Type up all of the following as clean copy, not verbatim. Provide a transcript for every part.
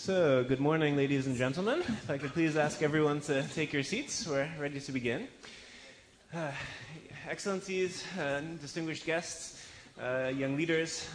So, good morning, ladies and gentlemen. If I could please ask everyone to take your seats, we're ready to begin. Excellencies, distinguished guests, young leaders,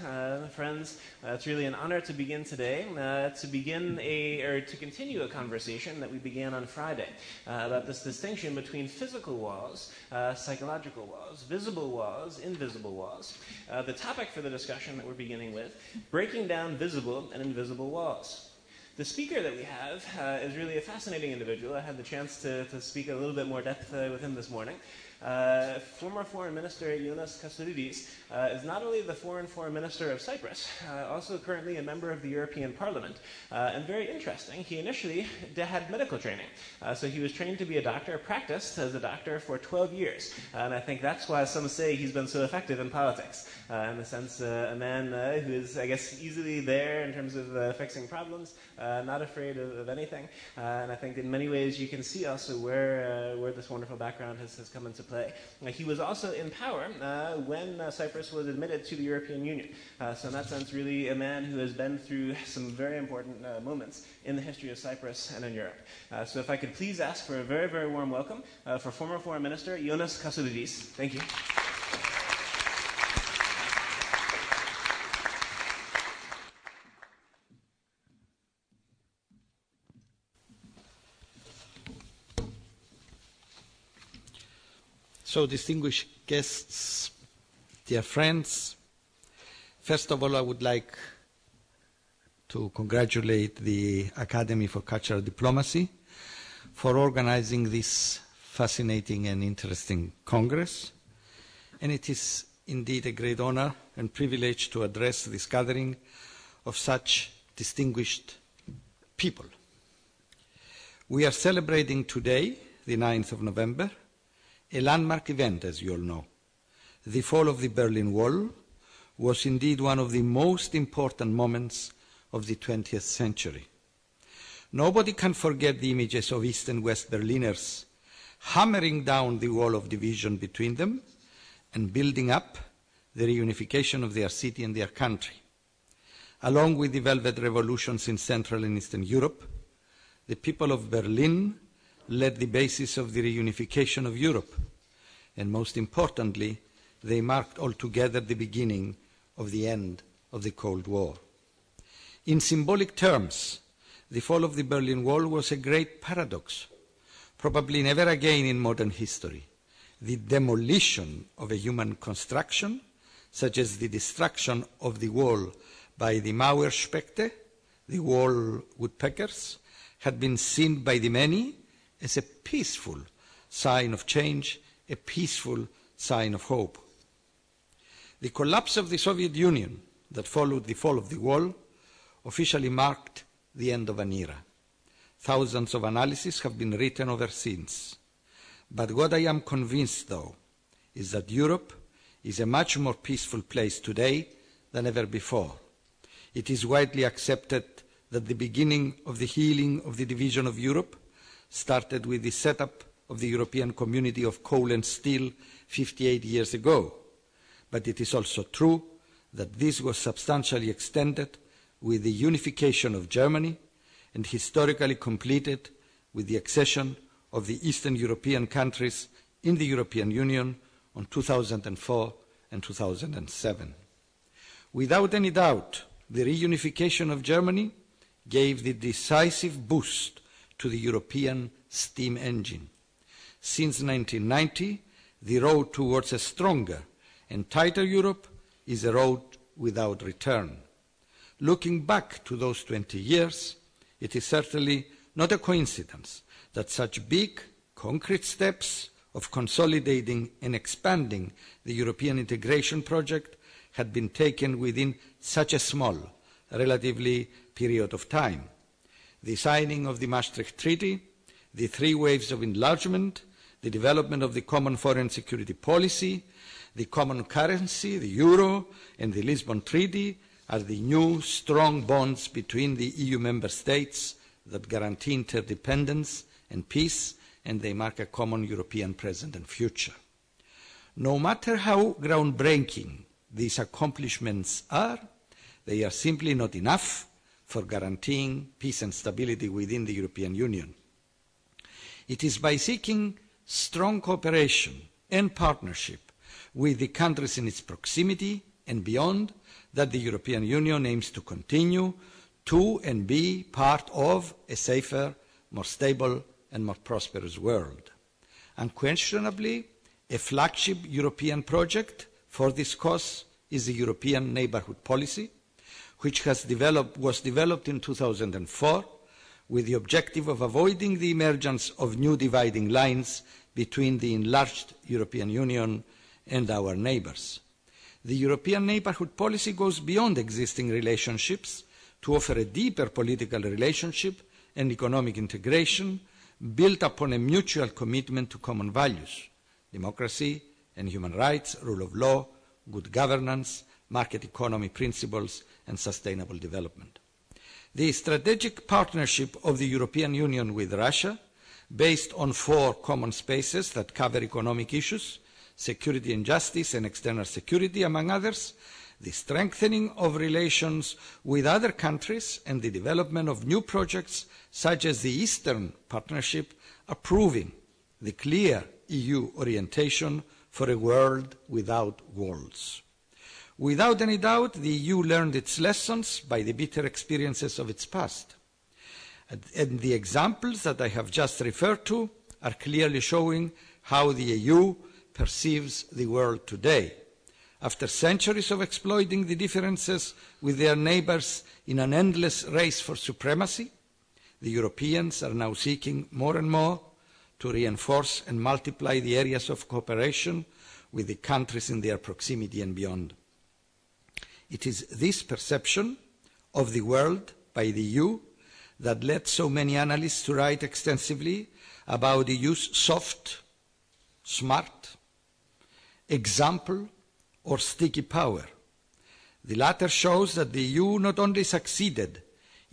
friends, it's really an honor to begin today, to continue a conversation that we began on Friday about this distinction between physical walls, psychological walls, visible walls, invisible walls. The topic for the discussion that we're beginning with, breaking down visible and invisible walls. The speaker that we have is really a fascinating individual. I had the chance to speak a little bit more depth with him this morning. Former Foreign Minister Ioannis Kasoulides is not only the Foreign Minister of Cyprus, also currently a member of the European Parliament. And very interesting, he initially had medical training. So he was trained to be a doctor, practiced as a doctor for 12 years. And I think that's why some say he's been so effective in politics. In the sense, a man who is, I guess, easily there in terms of fixing problems, not afraid of anything. And I think in many ways you can see also where this wonderful background has come into play. He was also in power when Cyprus was admitted to the European Union. So in that sense, really a man who has been through some very important moments in the history of Cyprus and in Europe. So if I could please ask for a very, very warm welcome for former Foreign Minister Ioannis Kasoulides. Thank you. So, distinguished guests, dear friends, first of all, I would like to congratulate the Academy for Cultural Diplomacy for organizing this fascinating and interesting Congress. And it is indeed a great honor and privilege to address this gathering of such distinguished people. We are celebrating today, the 9th of November, a landmark event, as you all know. The fall of the Berlin Wall was indeed one of the most important moments of the 20th century. Nobody can forget the images of East and West Berliners hammering down the wall of division between them and building up the reunification of their city and their country. Along with the Velvet Revolutions in Central and Eastern Europe, the people of Berlin led the basis of the reunification of Europe, and most importantly, they marked altogether the beginning of the end of the Cold War. In symbolic terms, the fall of the Berlin Wall was a great paradox, probably never again in modern history. The demolition of a human construction, such as the destruction of the wall by the Mauerspechte, the wall woodpeckers, had been seen by the many as a peaceful sign of change, a peaceful sign of hope. The collapse of the Soviet Union that followed the fall of the wall officially marked the end of an era. Thousands of analyses have been written ever since. But what I am convinced, though, is that Europe is a much more peaceful place today than ever before. It is widely accepted that the beginning of the healing of the division of Europe started with the setup of the European Community of Coal and Steel 58 years ago. But it is also true that this was substantially extended with the unification of Germany and historically completed with the accession of the Eastern European countries in the European Union on 2004 and 2007. Without any doubt, the reunification of Germany gave the decisive boost to the European steam engine. Since 1990, the road towards a stronger and tighter Europe is a road without return. Looking back to those 20 years, it is certainly not a coincidence that such big, concrete steps of consolidating and expanding the European integration project had been taken within such a small, relatively period of time. The signing of the Maastricht Treaty, the 3 waves of enlargement, the development of the common foreign security policy, the common currency, the euro, and the Lisbon Treaty are the new strong bonds between the EU member states that guarantee interdependence and peace, and they mark a common European present and future. No matter how groundbreaking these accomplishments are, they are simply not enough for guaranteeing peace and stability within the European Union. It is by seeking strong cooperation and partnership with the countries in its proximity and beyond that the European Union aims to continue to and be part of a safer, more stable and more prosperous world. Unquestionably, a flagship European project for this cause is the European Neighbourhood Policy, which was developed in 2004 with the objective of avoiding the emergence of new dividing lines between the enlarged European Union and our neighbours. The European Neighbourhood Policy goes beyond existing relationships to offer a deeper political relationship and economic integration built upon a mutual commitment to common values: democracy and human rights, rule of law, good governance, market economy principles, and sustainable development. The strategic partnership of the European Union with Russia, based on 4 common spaces that cover economic issues, security and justice, and external security, among others, the strengthening of relations with other countries, and the development of new projects such as the Eastern Partnership, are proving the clear EU orientation for a world without walls. Without any doubt, the EU learned its lessons by the bitter experiences of its past. And the examples that I have just referred to are clearly showing how the EU perceives the world today. After centuries of exploiting the differences with their neighbours in an endless race for supremacy, the Europeans are now seeking more and more to reinforce and multiply the areas of cooperation with the countries in their proximity and beyond. It is this perception of the world by the EU that led so many analysts to write extensively about the EU's soft, smart, example, or sticky power. The latter shows that the EU not only succeeded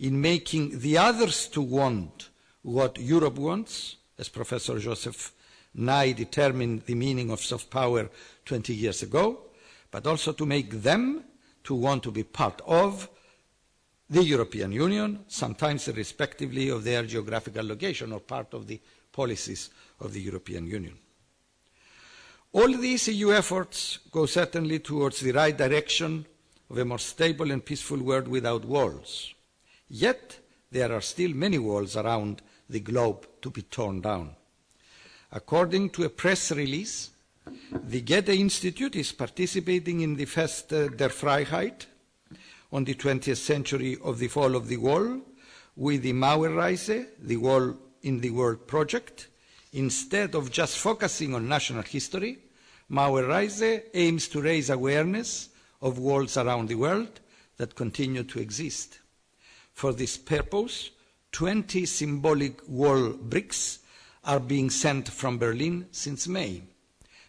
in making the others to want what Europe wants, as Professor Joseph Nye determined the meaning of soft power 20 years ago, but also to make them to want to be part of the European Union, sometimes irrespectively of their geographical location or part of the policies of the European Union. All these EU efforts go certainly towards the right direction of a more stable and peaceful world without walls. Yet, there are still many walls around the globe to be torn down. According to a press release, the Goethe Institute is participating in the Fest der Freiheit on the 20th century of the fall of the wall with the Mauerreise, the Wall in the World project. Instead of just focusing on national history, Mauerreise aims to raise awareness of walls around the world that continue to exist. For this purpose, 20 symbolic wall bricks are being sent from Berlin since May.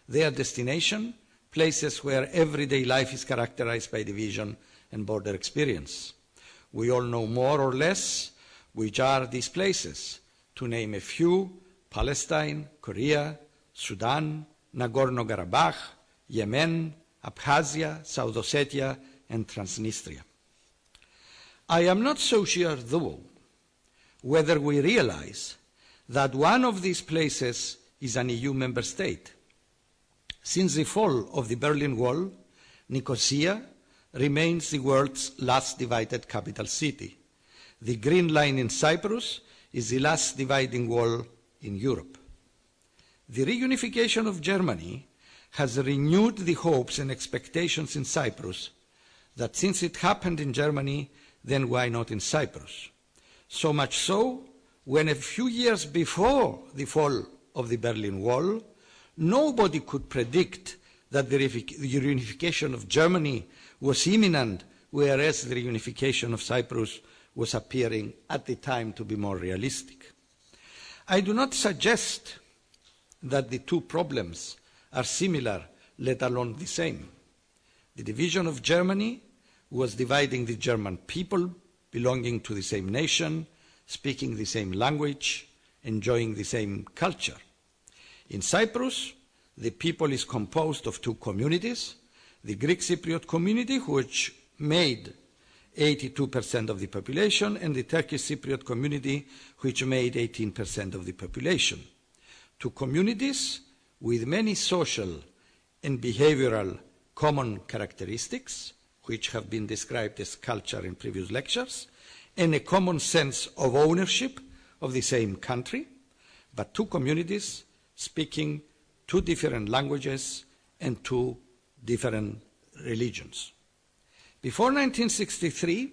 Their destination, places where everyday life is characterized by division and border experience. We all know more or less which are these places. To name a few: Palestine, Korea, Sudan, Nagorno-Karabakh, Yemen, Abkhazia, South Ossetia, and Transnistria. I am not so sure, though, whether we realize that one of these places is an EU member state. Since the fall of the Berlin Wall, Nicosia remains the world's last divided capital city. The Green Line in Cyprus is the last dividing wall in Europe. The reunification of Germany has renewed the hopes and expectations in Cyprus that since it happened in Germany, then why not in Cyprus? So much so, when a few years before the fall of the Berlin Wall, nobody could predict that the reunification of Germany was imminent, whereas the reunification of Cyprus was appearing at the time to be more realistic. I do not suggest that the two problems are similar, let alone the same. The division of Germany was dividing the German people belonging to the same nation, speaking the same language, enjoying the same culture. In Cyprus, the people is composed of two communities: the Greek Cypriot community, which made 82% of the population, and the Turkish Cypriot community, which made 18% of the population. Two communities with many social and behavioral common characteristics, which have been described as culture in previous lectures, and a common sense of ownership of the same country, but two communities speaking two different languages and two different religions. Before 1963,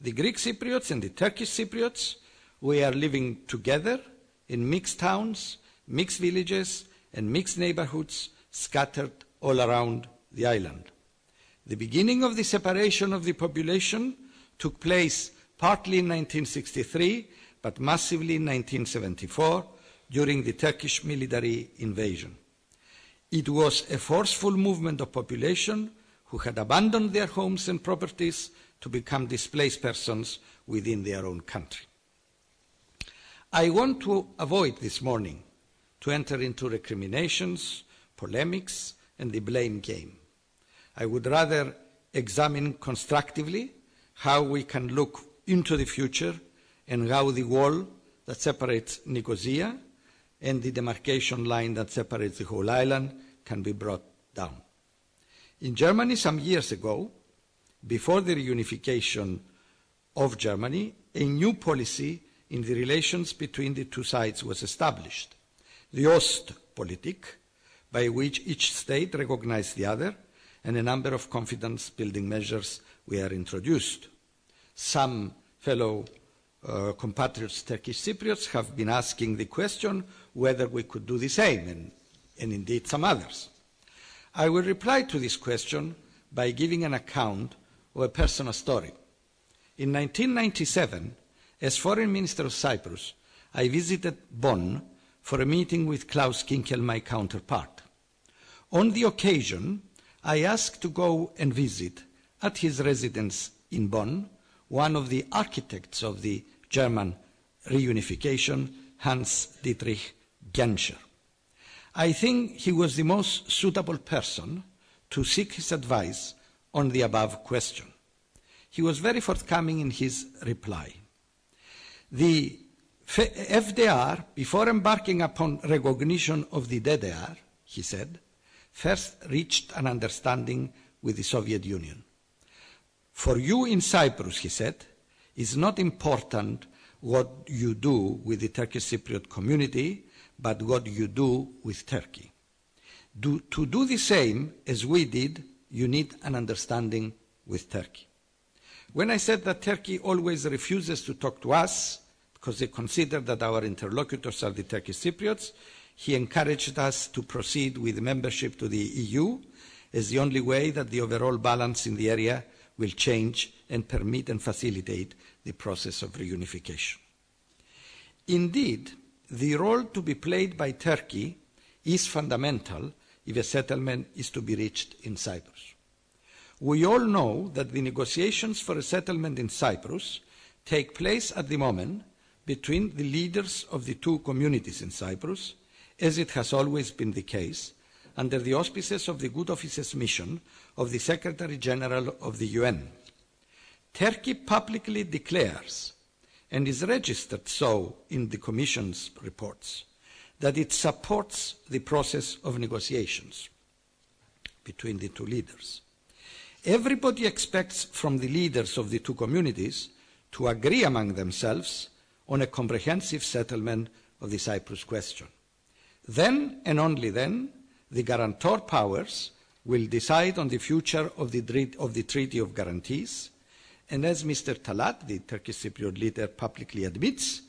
the Greek Cypriots and the Turkish Cypriots were living together in mixed towns, mixed villages, and mixed neighborhoods scattered all around the island. The beginning of the separation of the population took place partly in 1963, but massively in 1974 during the Turkish military invasion. It was a forceful movement of population who had abandoned their homes and properties to become displaced persons within their own country. I want to avoid this morning to enter into recriminations, polemics, and the blame game. I would rather examine constructively how we can look into the future and how the wall that separates Nicosia and the demarcation line that separates the whole island can be brought down. In Germany some years ago, before the reunification of Germany, a new policy in the relations between the two sides was established, the Ostpolitik, by which each state recognized the other, and a number of confidence-building measures were introduced. Some fellow compatriots, Turkish Cypriots, have been asking the question whether we could do the same, and indeed some others. I will reply to this question by giving an account of a personal story. In 1997, as Foreign Minister of Cyprus, I visited Bonn for a meeting with Klaus Kinkel, my counterpart. On the occasion, I asked to go and visit at his residence in Bonn one of the architects of the German reunification, Hans Dietrich Genscher. I think he was the most suitable person to seek his advice on the above question. He was very forthcoming in his reply. The FDR, before embarking upon recognition of the DDR, he said, first reached an understanding with the Soviet Union. For you in Cyprus, he said, it's not important what you do with the Turkish Cypriot community, but what you do with Turkey. To do the same as we did, you need an understanding with Turkey. When I said that Turkey always refuses to talk to us because they consider that our interlocutors are the Turkish Cypriots, he encouraged us to proceed with membership to the EU as the only way that the overall balance in the area will change and permit and facilitate the process of reunification. Indeed, the role to be played by Turkey is fundamental if a settlement is to be reached in Cyprus. We all know that the negotiations for a settlement in Cyprus take place at the moment between the leaders of the two communities in Cyprus, as it has always been the case, under the auspices of the Good Offices mission of the Secretary General of the UN. Turkey publicly declares, and is registered so in the Commission's reports, that it supports the process of negotiations between the two leaders. Everybody expects from the leaders of the two communities to agree among themselves on a comprehensive settlement of the Cyprus question. Then, and only then, the guarantor powers will decide on the future of the Treaty of Guarantees, and as Mr. Talat, the Turkish Cypriot leader, publicly admits,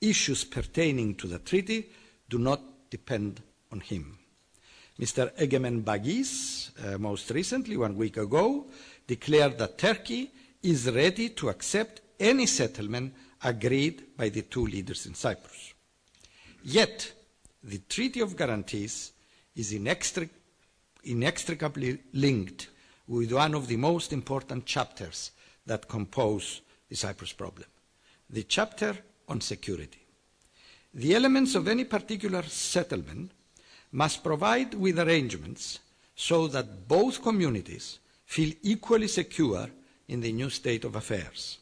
issues pertaining to the treaty do not depend on him. Mr. Egemen Bagis, most recently, 1 week ago, declared that Turkey is ready to accept any settlement agreed by the two leaders in Cyprus. Yet, the Treaty of Guarantees is inextricably linked with one of the most important chapters that compose the Cyprus problem, the chapter on security. The elements of any particular settlement must provide with arrangements so that both communities feel equally secure in the new state of affairs.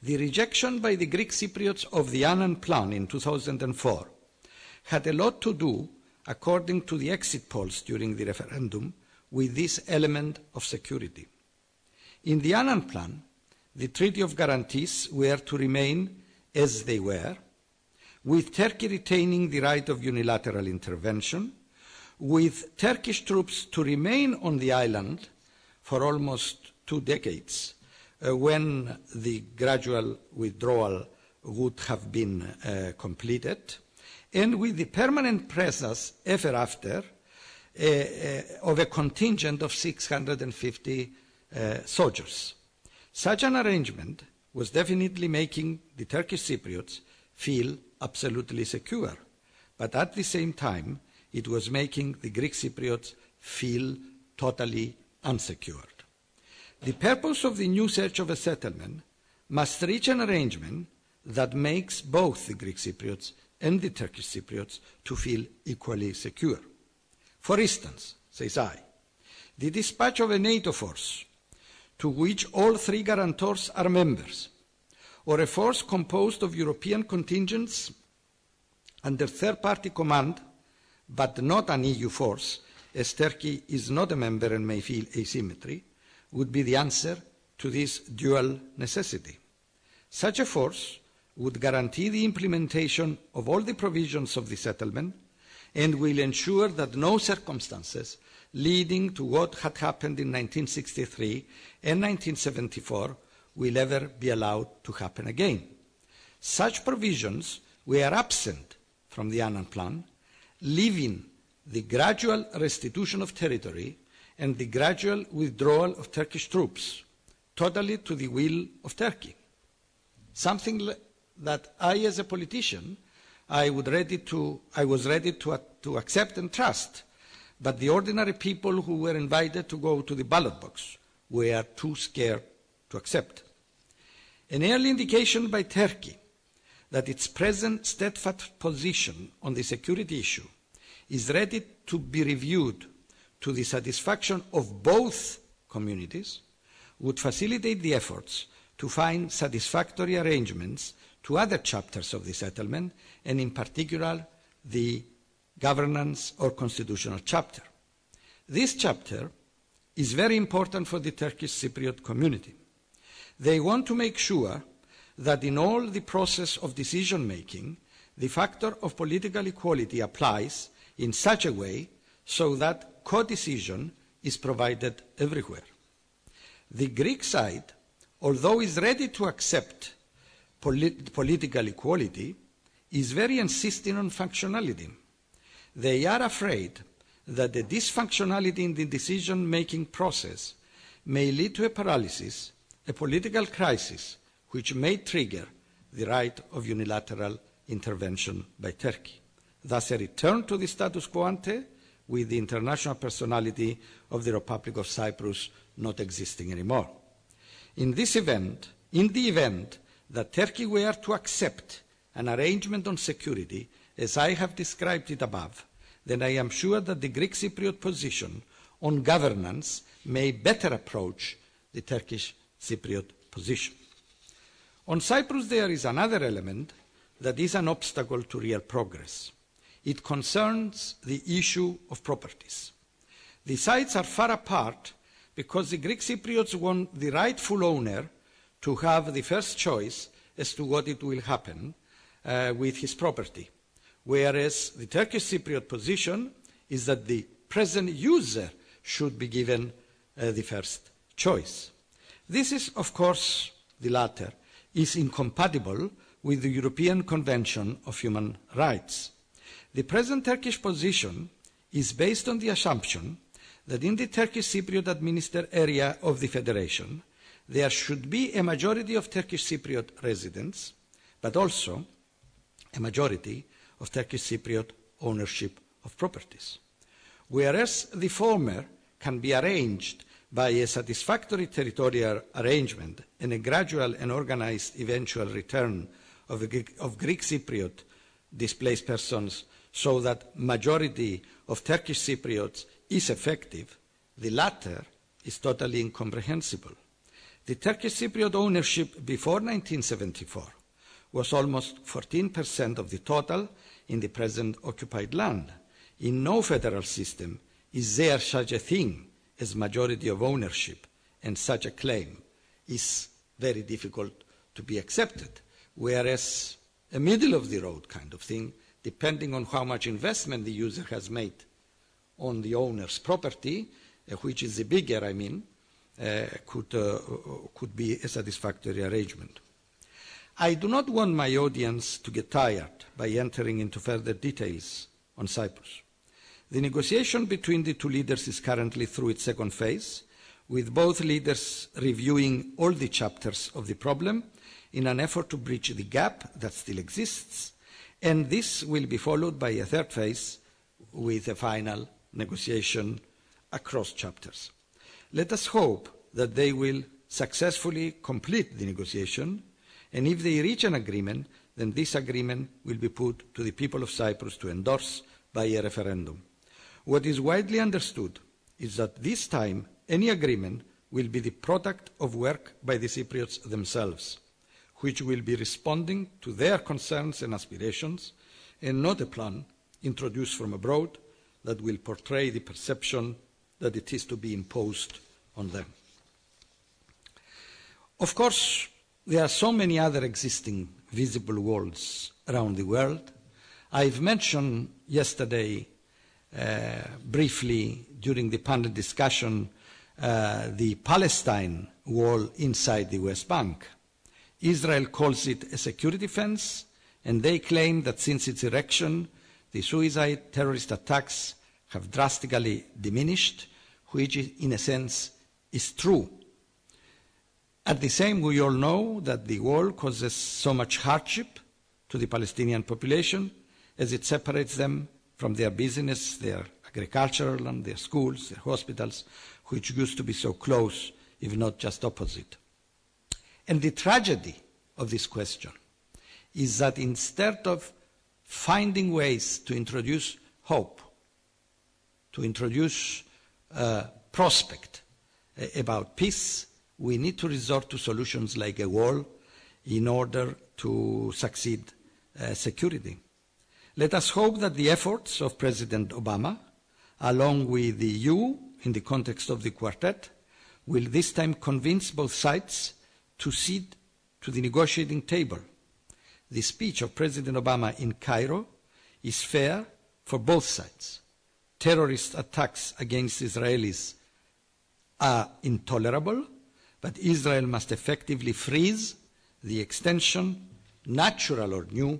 The rejection by the Greek Cypriots of the Annan Plan in 2004 had a lot to do, according to the exit polls during the referendum, with this element of security. In the Annan Plan, the Treaty of Guarantees were to remain as they were, with Turkey retaining the right of unilateral intervention, with Turkish troops to remain on the island for almost 2 decades, when the gradual withdrawal would have been completed, and with the permanent presence ever after of a contingent of 650 soldiers. Such an arrangement was definitely making the Turkish Cypriots feel absolutely secure, but at the same time it was making the Greek Cypriots feel totally unsecured. The purpose of the new search of a settlement must reach an arrangement that makes both the Greek Cypriots and the Turkish Cypriots to feel equally secure. For instance, says I, the dispatch of a NATO force to which all 3 guarantors are members, or a force composed of European contingents under third-party command, but not an EU force, as Turkey is not a member and may feel asymmetry, would be the answer to this dual necessity. Such a force would guarantee the implementation of all the provisions of the settlement and will ensure that no circumstances leading to what had happened in 1963 and 1974 will ever be allowed to happen again. Such provisions were absent from the Annan Plan, leaving the gradual restitution of territory and the gradual withdrawal of Turkish troops totally to the will of Turkey. Something that I, as a politician, I was ready to accept and trust, but the ordinary people who were invited to go to the ballot box were too scared to accept. An early indication by Turkey that its present steadfast position on the security issue is ready to be reviewed to the satisfaction of both communities would facilitate the efforts to find satisfactory arrangements to other chapters of the settlement, and in particular the governance or constitutional chapter. This chapter is very important for the Turkish Cypriot community. They want to make sure that in all the process of decision-making, the factor of political equality applies in such a way so that co-decision is provided everywhere. The Greek side, although is ready to accept political equality, is very insistent on functionality. They are afraid that the dysfunctionality in the decision-making process may lead to a paralysis, a political crisis, which may trigger the right of unilateral intervention by Turkey. Thus, a return to the status quo ante, with the international personality of the Republic of Cyprus not existing anymore. In the event that Turkey were to accept an arrangement on security, as I have described it above, then I am sure that the Greek Cypriot position on governance may better approach the Turkish Cypriot position. On Cyprus, there is another element that is an obstacle to real progress. It concerns the issue of properties. The sides are far apart because the Greek Cypriots want the rightful owner to have the first choice as to what it will happen with his property, whereas the Turkish Cypriot position is that the present user should be given the first choice. This is, of course, the latter, is incompatible with the European Convention of Human Rights. The present Turkish position is based on the assumption that in the Turkish Cypriot administered area of the Federation, there should be a majority of Turkish Cypriot residents, but also a majority of Turkish Cypriot ownership of properties. Whereas the former can be arranged by a satisfactory territorial arrangement and a gradual and organized eventual return of Greek Cypriot displaced persons so that majority of Turkish Cypriots is effective, the latter is totally incomprehensible. The Turkish Cypriot ownership before 1974 was almost 14% of the total in the present occupied land. In no federal system is there such a thing as majority of ownership, and such a claim is very difficult to be accepted, whereas a middle-of-the-road kind of thing, depending on how much investment the user has made on the owner's property, which is the bigger, could be a satisfactory arrangement. I do not want my audience to get tired by entering into further details on Cyprus. The negotiation between the two leaders is currently through its second phase, with both leaders reviewing all the chapters of the problem in an effort to bridge the gap that still exists, and this will be followed by a third phase with a final negotiation across chapters. Let us hope that they will successfully complete the negotiation, and if they reach an agreement, then this agreement will be put to the people of Cyprus to endorse by a referendum. What is widely understood is that this time any agreement will be the product of work by the Cypriots themselves, which will be responding to their concerns and aspirations, and not a plan introduced from abroad that will portray the perception that it is to be imposed on them. Of course, there are so many other existing visible walls around the world. I've mentioned yesterday briefly during the panel discussion the Palestine wall inside the West Bank. Israel calls it a security fence, and they claim that since its erection, the suicide terrorist attacks have drastically diminished, which in a sense is true. At the same, we all know that the wall causes so much hardship to the Palestinian population as it separates them from their business, their agricultural land, their schools, their hospitals, which used to be so close, if not just opposite. And the tragedy of this question is that instead of finding ways to introduce hope, to introduce prospect about peace, we need to resort to solutions like a wall in order to succeed security. Let us hope that the efforts of President Obama, along with the EU in the context of the Quartet, will this time convince both sides to sit to the negotiating table. The speech of President Obama in Cairo is fair for both sides. Terrorist attacks against Israelis are intolerable, but Israel must effectively freeze the extension, natural or new,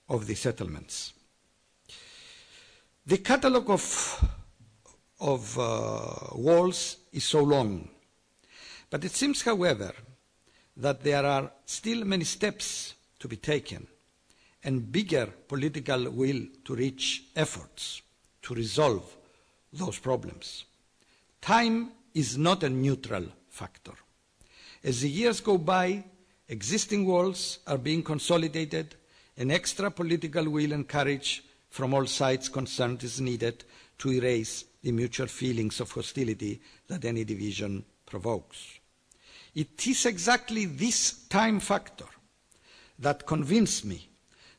of the settlements. The catalogue of walls is so long, but it seems, however, that there are still many steps to be taken and bigger political will to reach efforts to resolve those problems. Time is not a neutral factor. As the years go by, existing walls are being consolidated, and extra political will and courage from all sides concerned is needed to erase the mutual feelings of hostility that any division provokes. It is exactly this time factor that convinced me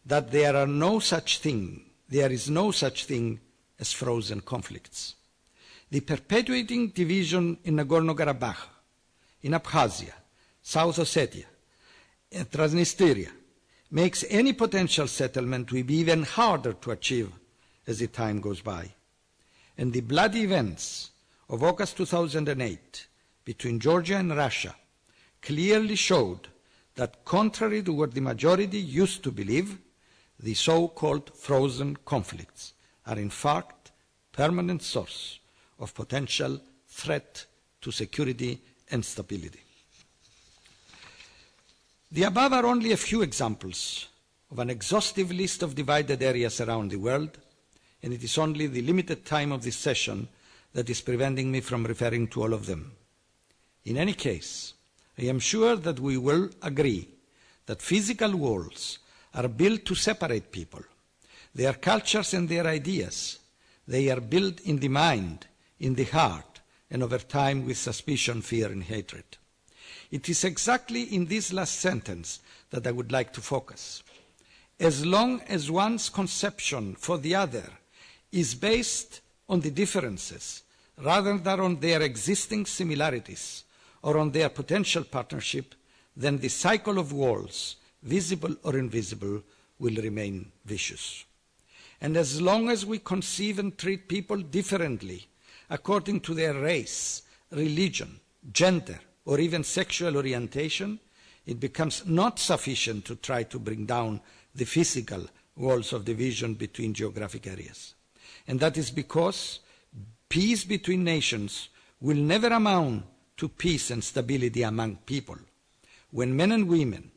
that there is no such thing as frozen conflicts. The perpetuating division in Nagorno-Karabakh, in Abkhazia, South Ossetia, and Transnistria makes any potential settlement to be even harder to achieve as the time goes by. And the bloody events of August 2008 between Georgia and Russia clearly showed that, contrary to what the majority used to believe, the so-called frozen conflicts are in fact permanent source of potential threat to security and stability. The above are only a few examples of an exhaustive list of divided areas around the world, and it is only the limited time of this session that is preventing me from referring to all of them. In any case, I am sure that we will agree that physical walls are built to separate people, their cultures and their ideas. They are built in the mind, in the heart, and over time with suspicion, fear, and hatred. It is exactly in this last sentence that I would like to focus. As long as one's conception for the other is based on the differences rather than on their existing similarities or on their potential partnership, then the cycle of walls, visible or invisible, will remain vicious. And as long as we conceive and treat people differently according to their race, religion, gender, or even sexual orientation, it becomes not sufficient to try to bring down the physical walls of division between geographic areas. And that is because peace between nations will never amount to peace and stability among people when men and women,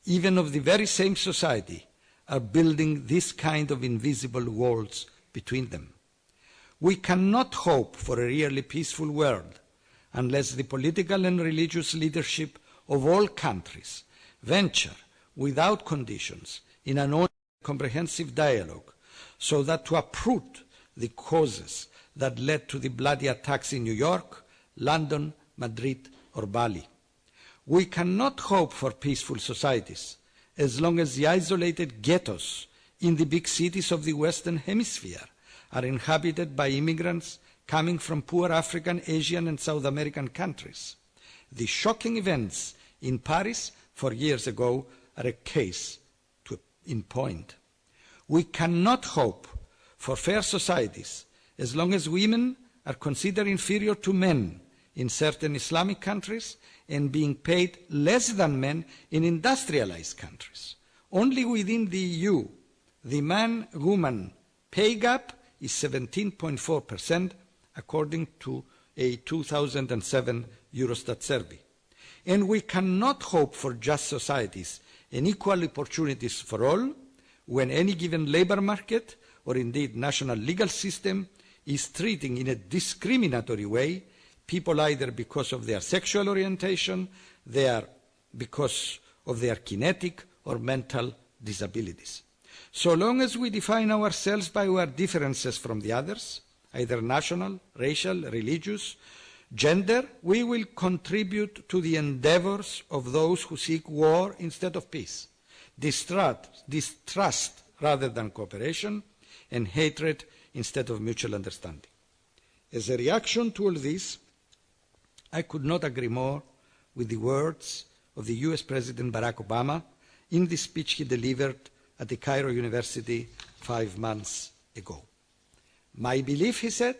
even of the very same society, are building this kind of invisible walls between them. We cannot hope for a really peaceful world unless the political and religious leadership of all countries venture without conditions in an open, comprehensive dialogue so that to uproot the causes that led to the bloody attacks in New York, London, Madrid, or Bali. We cannot hope for peaceful societies as long as the isolated ghettos in the big cities of the Western Hemisphere are inhabited by immigrants coming from poor African, Asian, and South American countries. The shocking events in Paris 4 years ago are a case in point. We cannot hope for fair societies as long as women are considered inferior to men in certain Islamic countries and being paid less than men in industrialized countries. Only within the EU, the man-woman pay gap is 17.4%, according to a 2007 Eurostat survey. And we cannot hope for just societies and equal opportunities for all when any given labour market or indeed national legal system is treating in a discriminatory way people either because of their sexual orientation, because of their kinetic or mental disabilities. So long as we define ourselves by our differences from the others, either national, racial, religious, gender, we will contribute to the endeavours of those who seek war instead of peace, distrust rather than cooperation, and hatred instead of mutual understanding. As a reaction to all this, I could not agree more with the words of the US President Barack Obama in the speech he delivered at the Cairo University 5 months ago. My belief, he said,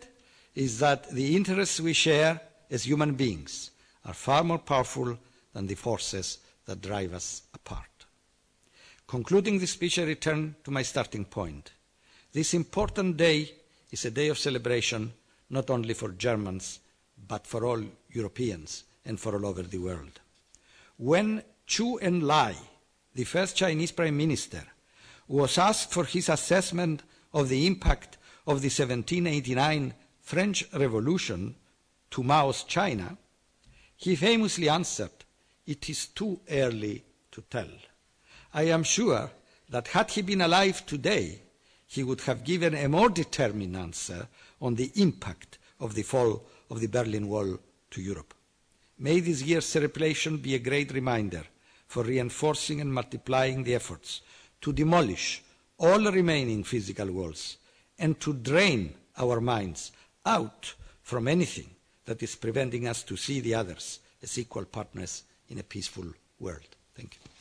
is that the interests we share as human beings are far more powerful than the forces that drive us apart. Concluding the speech, I return to my starting point. This important day is a day of celebration not only for Germans, but for all Europeans and for all over the world. When Zhou Enlai, the first Chinese Prime Minister, was asked for his assessment of the impact of the 1789 French Revolution to Mao's China, he famously answered, "It is too early to tell." I am sure that had he been alive today, he would have given a more determined answer on the impact of the fall of the Berlin Wall to Europe. May this year's celebration be a great reminder for reinforcing and multiplying the efforts to demolish all remaining physical walls and to drain our minds out from anything that is preventing us to see the others as equal partners in a peaceful world. Thank you.